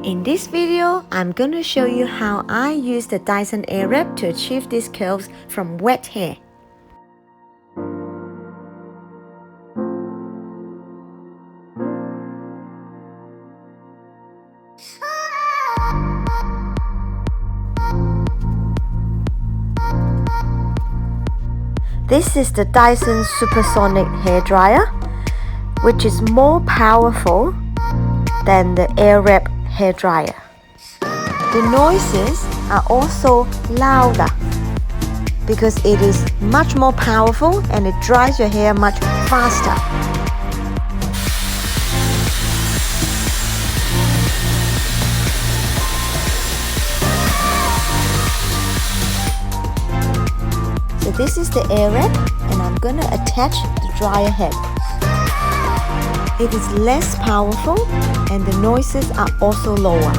In this video, I'm going to show you how I use the DYSON AIRWRAP to achieve these curls from wet hair. This is the DYSON Supersonic Hairdryer, which is more powerful than the AirWrap hairdryer. The noises are also louder because it is much more powerful and it dries your hair much faster. So this is the AirWrap and I'm going to attach the dryer head. It is less powerful and the noises are also lower.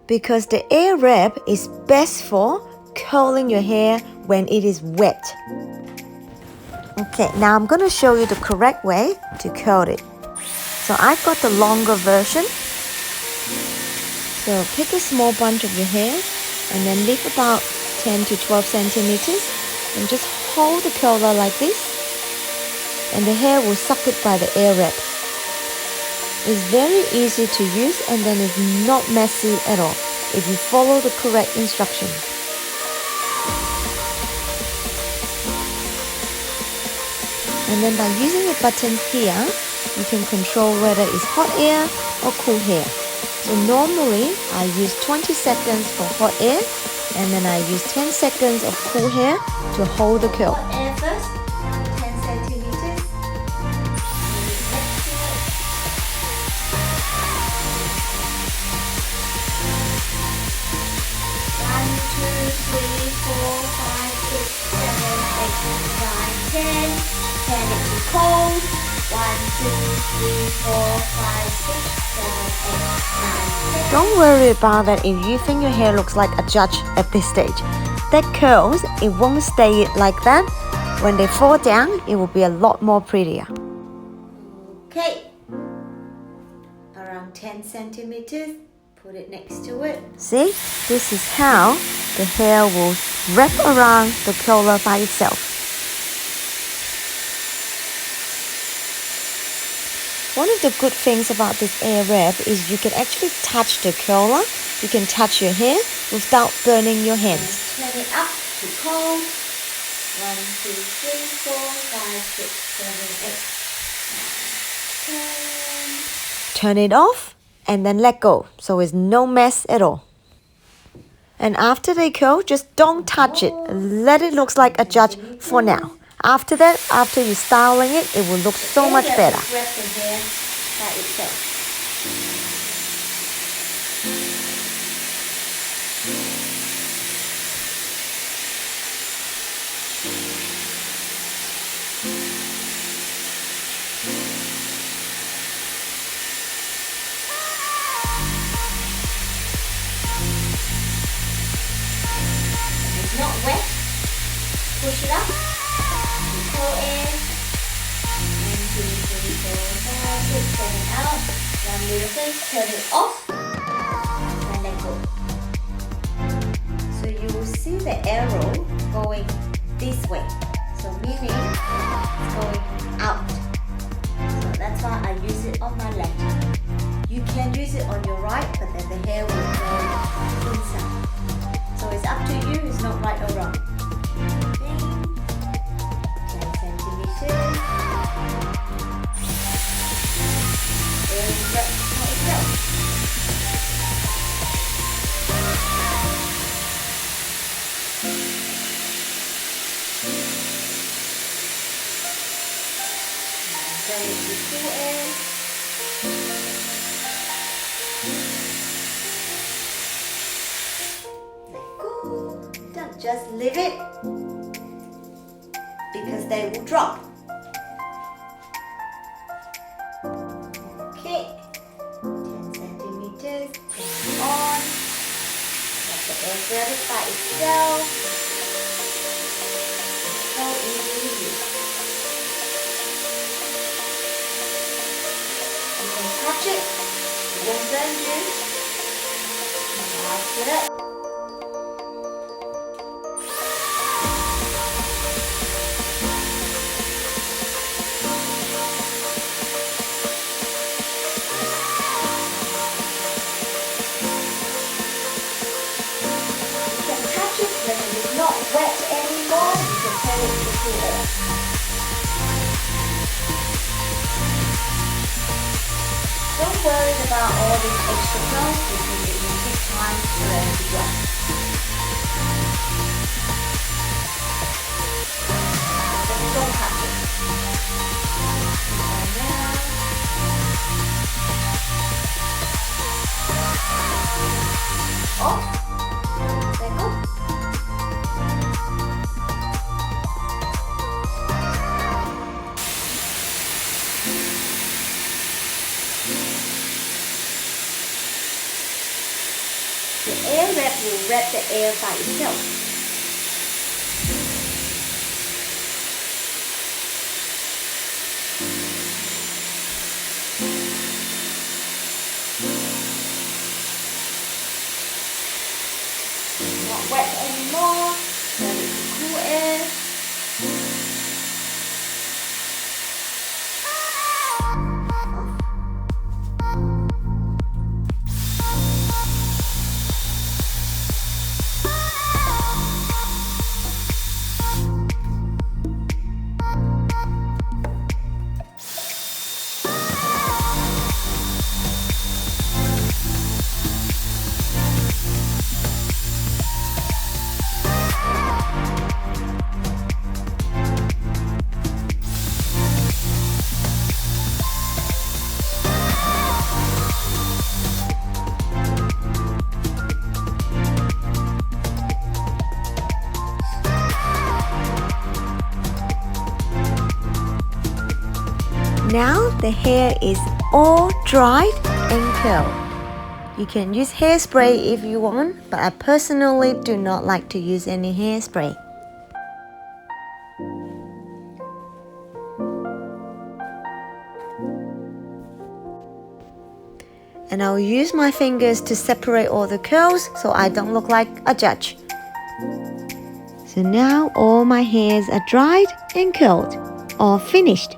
Because the AirWrap is best for curling your hair when it is wet. Okay, now I'm going to show you the correct way to curl it. So I've got the longer version. So pick a small bunch of your hair and then leave about 10 to 12 centimeters and just hold the curler like this and the hair will suck it by the AirWrap. It's very easy to use and then it's not messy at all if you follow the correct instructions. And then by using the buttons here, you can control whether it's hot air or cool hair. So normally I use 20 seconds for hot air and then I use 10 seconds of cool hair to hold the curl. Hot air first, 10 centimeters. 10 it to cold. 1, 2, 3, 4, 5, 6, 7, 8, 9, 10. Don't worry about that if you think your hair looks like a judge at this stage. That curls, it won't stay like that. When they fall down, it will be a lot more prettier. Okay, around 10 centimeters, put it next to it. See, this is how the hair will wrap around the curler by itself. One of the good things about this AirWrap is you can actually touch the curler. You can touch your hair without burning your hands. Turn it up to cold. 1, 2, 3, 4, 5, 6, 7, 8, 9, 10. Turn it off and then let go so it's no mess at all. And after they curl, just don't touch it. Let it look like a judge for now. After that, after you're styling it, it will look so much better. Wrap the hair by itself. If it's not wet, push it up. Go in. 1, 2, 3, 4, 5, 6, 7 out. One little place, turn it off and let go. So you will see the arrow going this way. So meaning it's going out. So that's why I use it on my left. You can use it on your right, but then the hair will go inside. So it's up to you, it's not right or wrong. Don't just leave it because they will drop. Okay. They'll grab it by itself. So easy to use. You can touch it, it won't burn you. That's it. When it is not wet anymore, you can turn it to cool air. Don't worry about all these extra curls because it will take time for them to dry. Just don't touch it. And now, oh, there go. The air wrap will wrap the air by itself. Not wet anymore, let it be cool air. Now the hair is all dried and curled. You can use hairspray if you want, but I personally do not like to use any hairspray. And I'll use my fingers to separate all the curls so I don't look like a judge. So now all my hairs are dried and curled, all finished.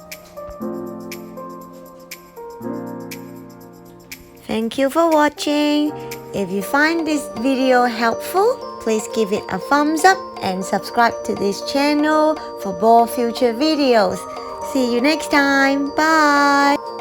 Thank you for watching. If you find this video helpful, please give it a thumbs up and subscribe to this channel for more future videos. See you next time. Bye.